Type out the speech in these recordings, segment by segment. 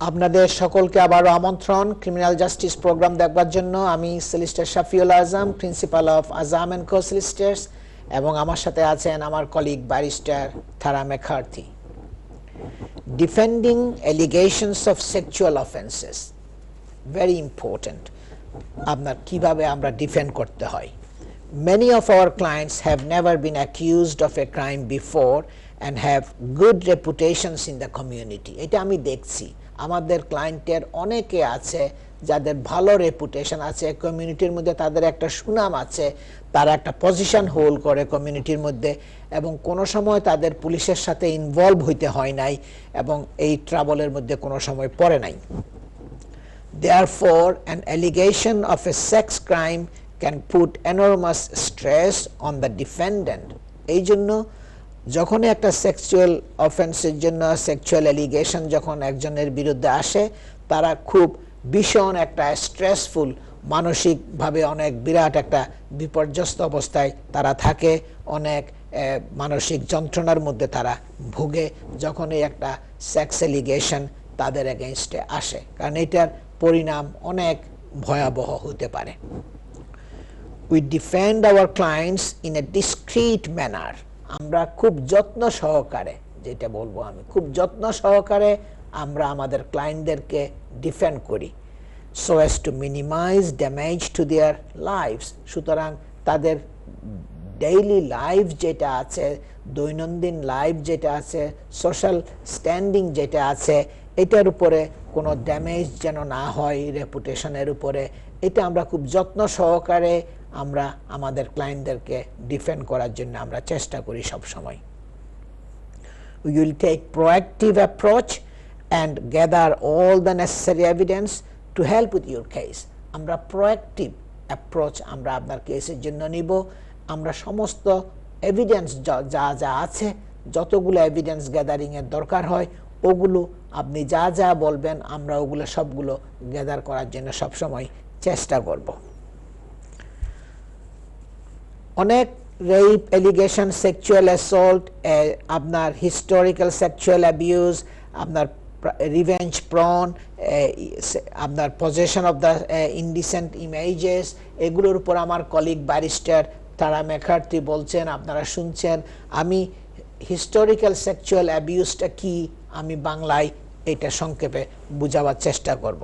আপনাদের সকলকে আবারও আমন্ত্রণ ক্রিমিনাল জাস্টিস প্রোগ্রাম দেখবার জন্য। আমি solicitor Shafiul Azam, principal of Azam co solicitors, এবং আমার সাথে আছেন আমার colleague barrister Tara McCarthy. Defending allegations of sexual offences, very important. আপনার কিভাবে আমরা ডিফেন্ড করতে হয়। Many of our clients have never been accused of a crime before and have good reputations in the community. এটা আমি দেখছি আমাদের ক্লায়েন্টের অনেকে আছে যাদের ভালো রেপুটেশন আছে, কমিউনিটির মধ্যে তাদের একটা সুনাম আছে, তারা একটা পজিশন হোল্ড করে কমিউনিটির মধ্যে, এবং কোনো সময় তাদের পুলিশের সাথে ইনভলভ হইতে হয় নাই এবং এই ট্রাবলের মধ্যে কোনো সময় পড়ে নাই। Therefore, an allegation of a sex crime can put enormous stress on the defendant. এই জন্য যখন একটা সেক্সুয়াল অফেন্সের জন্য সেক্সুয়াল অ্যালিগেশন যখন একজনের বিরুদ্ধে আসে, তারা খুব ভীষণ একটা স্ট্রেসফুল, মানসিকভাবে অনেক বিরাট একটা বিপর্যস্ত অবস্থায় তারা থাকে, অনেক মানসিক যন্ত্রণার মধ্যে তারা ভুগে যখনই একটা সেক্স অ্যালিগেশন তাদের এগেইনস্টে আসে, কারণ এটার পরিণাম অনেক ভয়াবহ হতে পারে। We defend our clients in a discreet manner. আমরা খুব যত্ন সহকারে, যেটা বলবো আমি, খুব যত্ন সহকারে আমরা আমাদের ক্লায়েন্টদেরকে ডিফেন্ড করি, so as to minimize damage to their lives. সুতরাং তাদের ডেইলি লাইফ যেটা আছে, দৈনন্দিন লাইফ যেটা আছে, সোশ্যাল স্ট্যান্ডিং যেটা আছে, এটার উপরে কোনো ড্যামেজ যেন না হয় রেপুটেশনের উপরে, এটা আমরা খুব যত্ন সহকারে আমরা আমাদের ক্লায়েন্টদেরকে ডিফেন্ড করার জন্য আমরা চেষ্টা করি সব সময়। We will take proactive approach and gather all the necessary evidence to help with your case. আমরা প্রোঅ্যাক্টিভ অ্যাপ্রোচ আমরা আপনার কেসের জন্য নিব। আমরা সমস্ত এভিডেন্স যা যা আছে, যতগুলো এভিডেন্স গ্যাদারিং এর দরকার হয়, ওগুলো আপনি যা যা বলবেন আমরা ওগুলো সবগুলো গ্যাদার করার জন্য সবসময় চেষ্টা করব। অনেক রেপ এলিগেশন, সেক্সুয়াল অ্যাসল্ট, আপনার হিস্টোরিক্যাল সেক্সুয়াল অ্যাবিউজ, আপনার রিভেঞ্জ প্রন, আপনার possession of the indecent images, এগুলোর উপর আমার কলিগ ব্যারিস্টার তারা ম্যাকার্থি বলছেন, আপনারা শুনছেন। আমি হিস্টোরিক্যাল সেক্সুয়াল অ্যাবিউজটা কি আমি বাংলায় এটা সংক্ষেপে বুঝাবার চেষ্টা করব।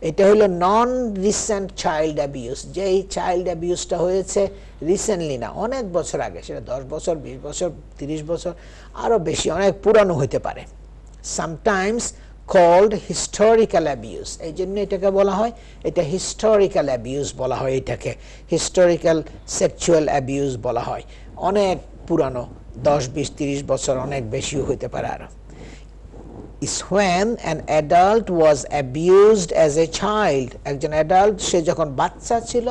এটা হলো নন রিসেন্ট চাইল্ড অ্যাবিউজ। যেই চাইল্ড অ্যাবিউজটা হয়েছে রিসেন্টলি না, অনেক বছর আগে, সেটা 10 বছর, 20 বছর, 30 বছর, আরও বেশি, অনেক পুরানো হতে পারে। সামটাইমস কল্ড হিস্টোরিক্যাল অ্যাবিউজ, এই জন্য এটাকে বলা হয়, এটা হিস্টোরিক্যাল অ্যাবিউজ বলা হয়, এটাকে হিস্টোরিক্যাল সেক্সুয়াল অ্যাবিউজ বলা হয়। অনেক পুরানো, 10, 20, 30 বছর, অনেক বেশিও হতে পারে আরো। is when an adult was abused as a child. একজন অ্যাডাল্ট, সে যখন বাচ্চা ছিল,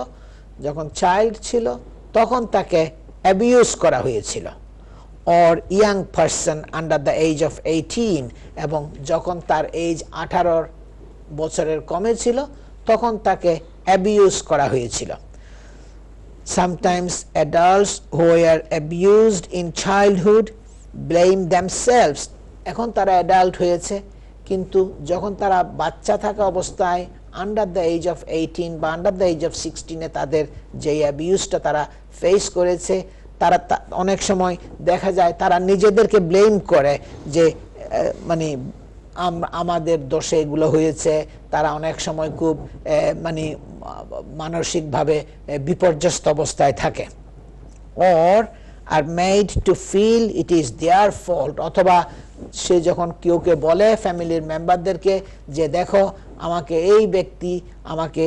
যখন চাইল্ড ছিল, তখন তাকে অ্যাবিউজ করা হয়েছিল। or young person under the age of 18, এবং যখন তার এজ 18 বছরের কমে ছিল তখন তাকে অ্যাবিউজ করা হয়েছিল। Sometimes adults who were abused in childhood blame themselves. এখন তারা অ্যাডাল্ট হয়েছে, কিন্তু যখন তারা বাচ্চা থাকা অবস্থায় আন্ডার দ্য এজ অফ 18 বা আন্ডার দ্য এজ অফ 16-এ তাদের যে অ্যাবিউজটা তারা ফেস করেছে, তারা অনেক সময় দেখা যায় তারা নিজেদেরকে ব্লেম করে যে মানে আমাদের দোষে এগুলো হয়েছে। তারা অনেক সময় খুব মানে মানসিকভাবে বিপর্যস্ত অবস্থায় থাকে। or are made to feel it is their fault. অথবা সে যখন কেউকে বলে ফ্যামিলির মেম্বারদেরকে যে দেখো আমাকে এই ব্যক্তি আমাকে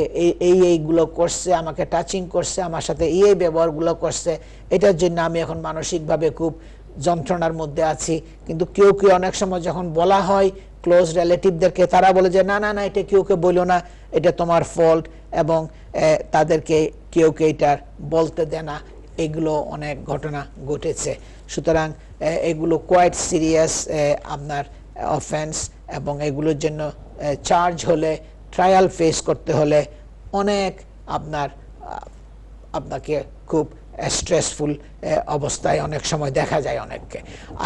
এইগুলো করছে, আমাকে টাচিং করছে, আমার সাথে এই ব্যবহারগুলো করছে, এটার জন্য আমি এখন মানসিকভাবে খুব যন্ত্রণার মধ্যে আছি। কিন্তু কেউ অনেক সময় যখন বলা হয় ক্লোজ রিলেটিভদেরকে, তারা বলে যে না না না, এটা কেউকে বলো না, এটা তোমার ফল্ট, এবং তাদেরকে কেউ এটার বলতে দেয় না। এগুলো অনেক ঘটনা ঘটেছে। সুতরাং এগুলো কোয়াইট সিরিয়াস আপনার অফেন্স, এবং এগুলোর জন্য চার্জ হলে, ট্রায়াল ফেস করতে হলে অনেক আপনাকে খুব স্ট্রেসফুল অবস্থায় অনেক সময় দেখা যায় অনেককে।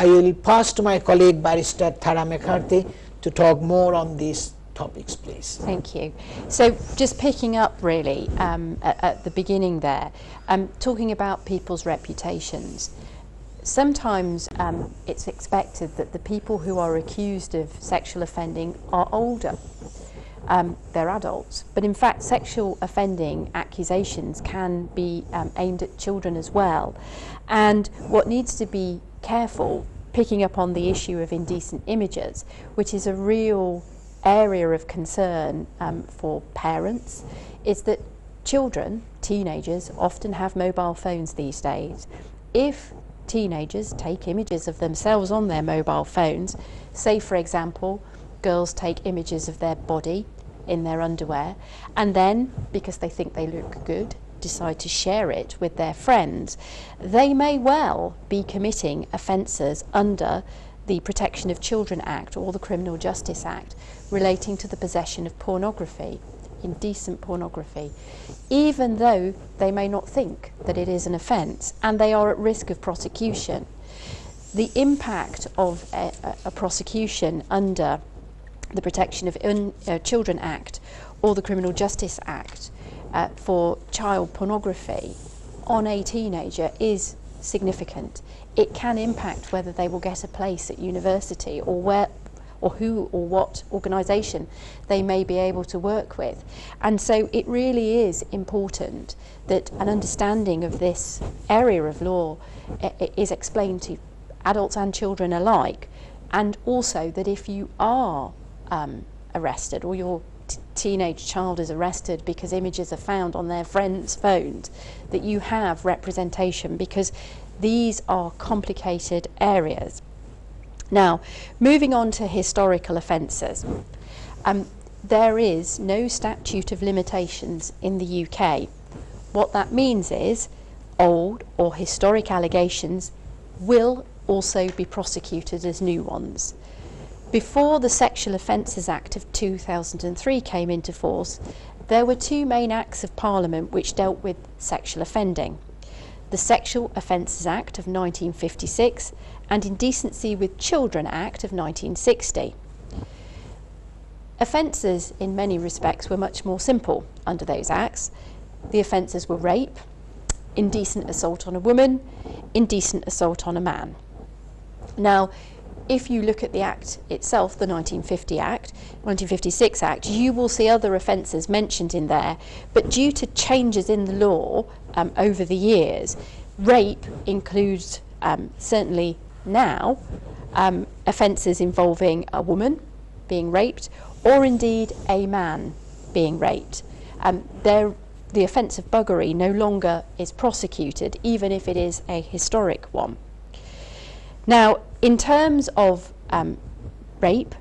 I will pass to my colleague Barrister Thara McCarthy to talk more on this topics, please. Thank you. So just picking up really at the beginning there, talking about people's reputations. Sometimes it's expected that the people who are accused of sexual offending are older. They're adults, but in fact sexual offending accusations can be aimed at children as well. And what needs to be careful, picking up on the issue of indecent images, which is a real area of concern for parents, is that children, teenagers, often have mobile phones these days. If teenagers take images of themselves on their mobile phones, say for example, girls take images of their body in their underwear, and then, because they think they look good, decide to share it with their friends, they may well be committing offences under the Protection of Children Act or the Criminal Justice Act relating to the possession of pornography, indecent pornography, even though they may not think that it is an offence and they are at risk of prosecution. The impact of a prosecution under the Protection of Children Act or the Criminal Justice Act for child pornography on a teenager is significant. It can impact whether they will get a place at university or where or who or what organisation they may be able to work with. And so it really is important that an understanding of this area of law is explained to adults and children alike, and also that if you are arrested or your teenage child is arrested because images are found on their friends' phones, that you have representation, because these are complicated areas. Now, moving on to historical offences, there is no statute of limitations in the UK. What that means is old or historic allegations will also be prosecuted as new ones. Before the Sexual Offences Act of 2003 came into force, there were two main acts of Parliament which dealt with sexual offending: the Sexual Offences Act of 1956 and Indecency with Children Act of 1960. Offences in many respects were much more simple under those acts. The offences were rape, indecent assault on a woman, indecent assault on a man. Now, if you look at the Act itself, the 1956 Act, you will see other offences mentioned in there, but due to changes in the law over the years, rape includes, certainly now, offences involving a woman being raped, or indeed a man being raped. The offence of burglary no longer is prosecuted, even if it is a historic one. Now, in terms of rape,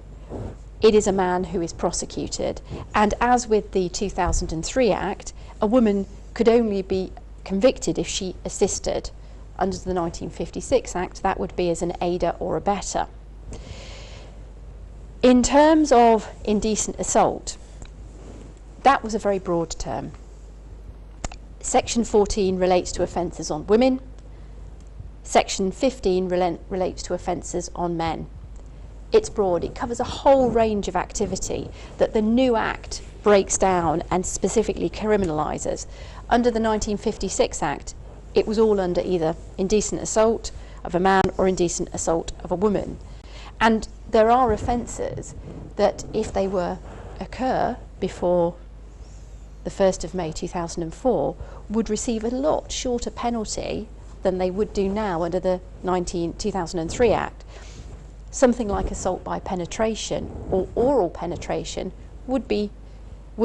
it is a man who is prosecuted, and as with the 2003 Act, a woman could only be convicted if she assisted. Under the 1956 Act, that would be as an aider or abettor. In terms of indecent assault, that was a very broad term. Section 14 relates to offences on women. Section 15 relates to offences on men. It's broad. It covers a whole range of activity that the new Act breaks down and specifically criminalises. Under the 1956 Act, it was all under either indecent assault of a man or indecent assault of a woman. And there are offences that, if they occur before the 1st of May 2004, would receive a lot shorter penalty than they would do now under the 2003 Act. Something like assault by penetration or oral penetration would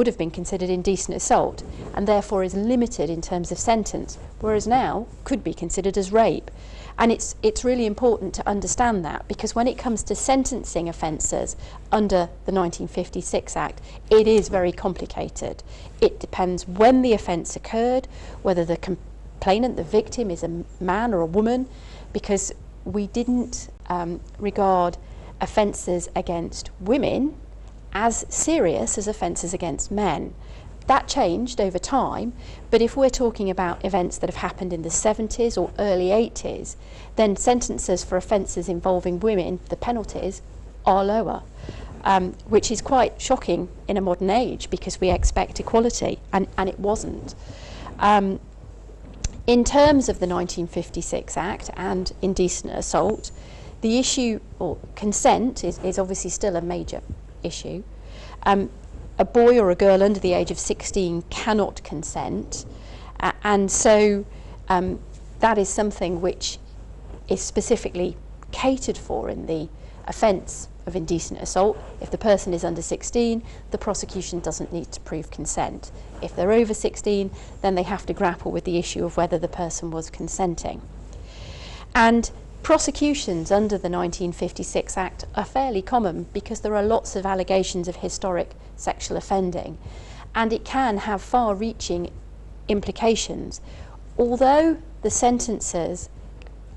have been considered indecent assault, and therefore is limited in terms of sentence, whereas now could be considered as rape. And it's really important to understand that, because when it comes to sentencing offences under the 1956 Act, it is very complicated. It depends when the offence occurred, whether the complainant, the victim, is a man or a woman, because we didn't regard offences against women as serious as offences against men. That changed over time, but if we're talking about events that have happened in the 70s or early 80s, then sentences for offences involving women, the penalties, are lower. which is quite shocking in a modern age because we expect equality, and it wasn't. In terms of the 1956 Act and indecent assault, the issue, or consent, is obviously still a major issue. A boy or a girl under the age of 16 cannot consent, and so that is something which is specifically catered for in the offence of indecent assault. If the person is under 16, the prosecution doesn't need to prove consent. If they're over 16, then they have to grapple with the issue of whether the person was consenting. And prosecutions under the 1956 Act are fairly common because there are lots of allegations of historic sexual offending, and it can have far-reaching implications. Although the sentences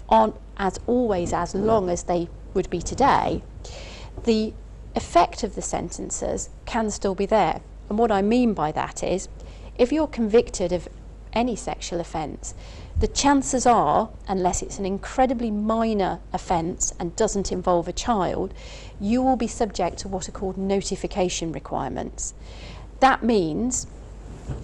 aren't, as always, as long as they would be today, the effect of the sentences can still be there. And what I mean by that is, if you're convicted of any sexual offence, the chances are, unless it's an incredibly minor offence and doesn't involve a child, you will be subject to what are called notification requirements. That means,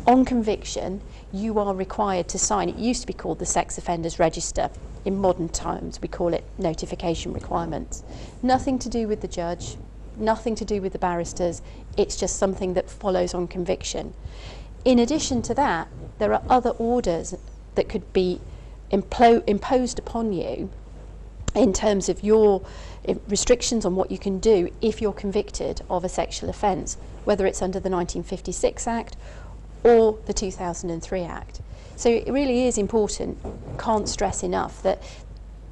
on conviction, you are required to sign. It used to be called the Sex Offenders Register. In modern times, we call it notification requirements. Nothing to do with the judge, nothing to do with the barristers. It's just something that follows on conviction. In addition to that, there are other orders that could be imposed upon you in terms of your restrictions on what you can do if you're convicted of a sexual offence, whether it's under the 1956 Act or the 2003 Act. So it really is important, can't stress enough, that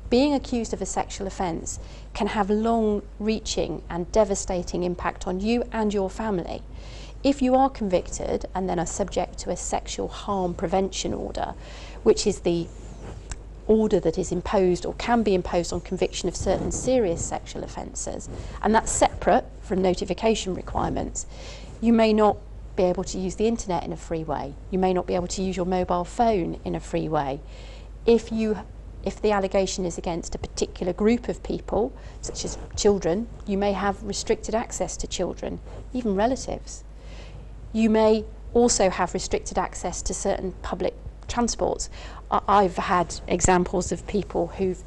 being accused of a sexual offence can have long-reaching and devastating impact on you and your family. If you are convicted and then are subject to a sexual harm prevention order, which is the order that is imposed or can be imposed on conviction of certain serious sexual offences, and that's separate from notification requirements, you may not be able to use the internet in a free way. You may not be able to use your mobile phone in a free way. If the allegation is against a particular group of people, such as children, you may have restricted access to children, even relatives. You may also have restricted access to certain public transports. I've had examples of people who've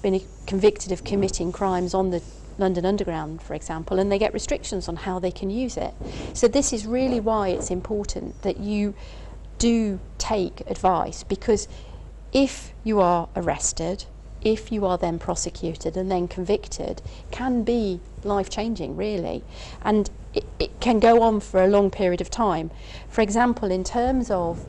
been convicted of committing crimes on the London Underground, for example, and they get restrictions on how they can use it. So this is really why it's important that you do take advice, because if you are arrested, if you are then prosecuted and then convicted, can be life-changing, really. And it can go on for a long period of time. For example, in terms of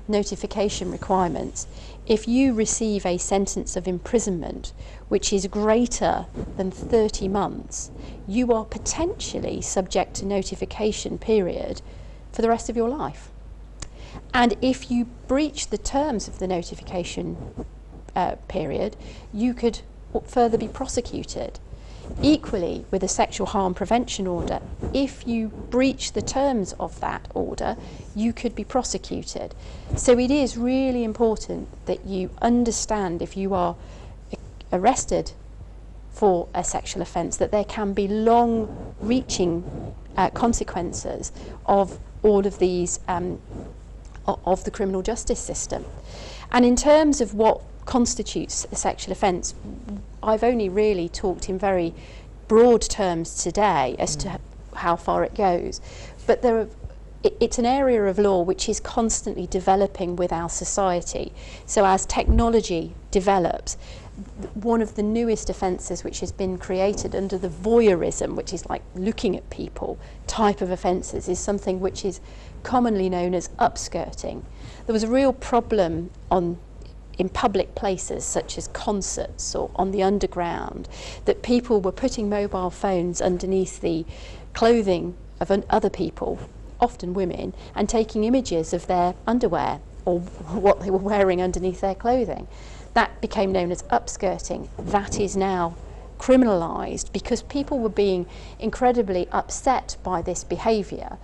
notification requirements, if you receive a sentence of imprisonment which is greater than 30 months, you are potentially subject to notification period for the rest of your life. And if you breach the terms of the notification period, you could further be prosecuted. Equally, with a sexual harm prevention order, if you breach the terms of that order, you could be prosecuted. So it is really important that you understand, if you are arrested for a sexual offence, that there can be long-reaching consequences of all of these, of the criminal justice system. And in terms of what constitutes a sexual offence, I've only really talked in very broad terms today as to how far it goes, but it's an area of law which is constantly developing with our society. So as technology develops, one of the newest offences which has been created under the voyeurism, which is like looking at people type of offences, is something which is commonly known as upskirting. There was a real problem in public places such as concerts or on the underground, that people were putting mobile phones underneath the clothing of other people, often women, and taking images of their underwear or what they were wearing underneath their clothing. That became known as upskirting. That is now criminalised because people were being incredibly upset by this behaviour,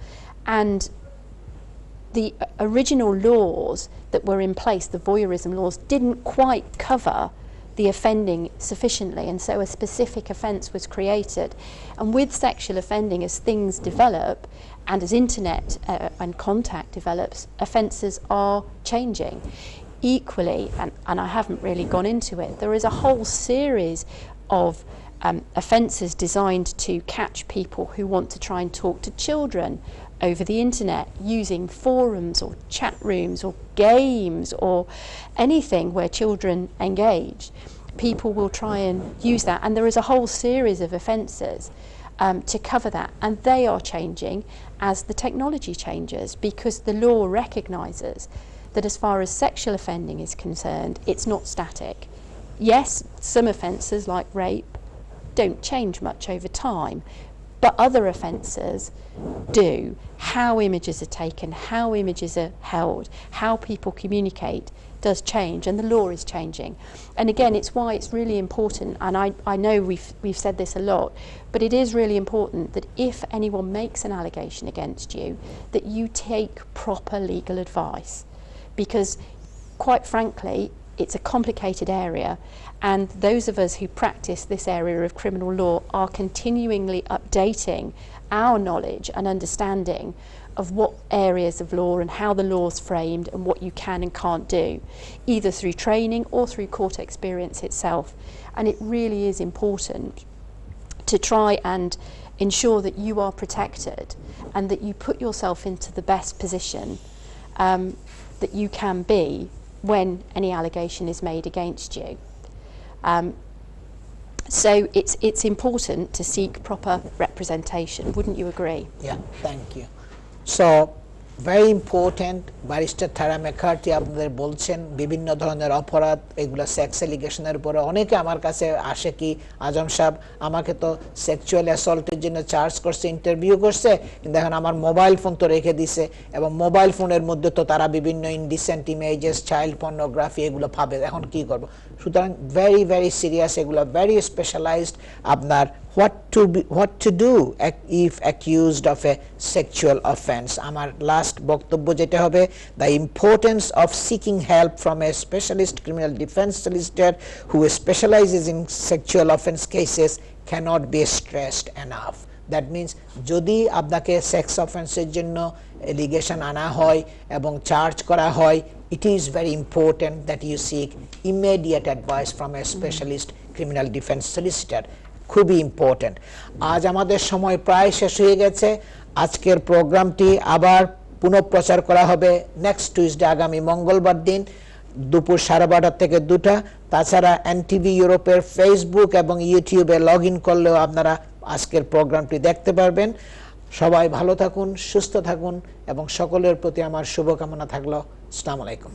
and the original laws that were in place, the voyeurism laws, didn't quite cover the offending sufficiently, and so a specific offence was created. And with sexual offending, as things develop and as internet and contact develops, offences are changing. Equally, and I haven't really gone into it, there is a whole series of offences designed to catch people who want to try and talk to children over the internet using forums or chat rooms or games or anything where children engage. People will try and use that, and there is a whole series of offences to cover that, and they are changing as the technology changes, because the law recognises that as far as sexual offending is concerned, it's not static. Yes, some offences like rape don't change much over time, but other offences do. How images are taken, how images are held, how people communicate does change, and the law is changing. And again, it's why it's really important, and I know we've said this a lot, but it is really important that if anyone makes an allegation against you, that you take proper legal advice, because quite frankly, it's a complicated area, and those of us who practice this area of criminal law are continually updating our knowledge and understanding of what areas of law and how the law's framed and what you can and can't do, either through training or through court experience itself. And it really is important to try and ensure that you are protected and that you put yourself into the best position that you can be when any allegation is made against you. So it's important to seek proper representation. Wouldn't you agree? Yeah, thank you. So very important, barrister Tara McCarthy আপনাদের বলছেন বিভিন্ন ধরনের অপরাধ, এগুলো sex এলিগেশনের উপরে অনেকে আমার কাছে আসে কি আজম সাহেব আমাকে তো সেক্সুয়াল অ্যাসল্টের জন্য চার্জ করছে, ইন্টারভিউ করছে, কিন্তু এখন আমার মোবাইল ফোন তো রেখে দিছে, এবং মোবাইল ফোনের মধ্যে তো তারা বিভিন্ন ইনডিসেন্ট ইমেজেস, চাইল্ড পর্নোগ্রাফি এগুলো পাবে, এখন কি করব? সুতরাং ভেরি ভেরি সিরিয়াস, এগুলো ভেরি স্পেশালাইজড। আপনার what to do if accused of a sexual offense. আমার লাস্ট বক্তব্য যেটা হবে, the importance of seeking help from a specialist criminal defense solicitor who specializes in sexual offense cases cannot be stressed enough. That means যদি আপনাকে sex অফেন্সের জন্য allegation আনা হয় এবং চার্জ করা হয়, it is very important that you seek immediate advice from a specialist criminal defense solicitor. খুবই important. আজ আমাদের সময় প্রায় শেষ হয়ে গেছে। আজকের প্রোগ্রামটি আবার পুনঃপ্রচার করা হবে নেক্সট টিউসডে, আগামী মঙ্গলবার দিন দুপুর 12:30 থেকে 2টা। তাছাড়া এনটিভি ইউরোপের ফেসবুক এবং ইউটিউবে লগ ইন করলেও আপনারা আজকের প্রোগ্রামটি দেখতে পারবেন। সবাই ভালো থাকুন, সুস্থ থাকুন, এবং সকলের প্রতি আমার শুভকামনা থাকলো। আসসালামু আলাইকুম।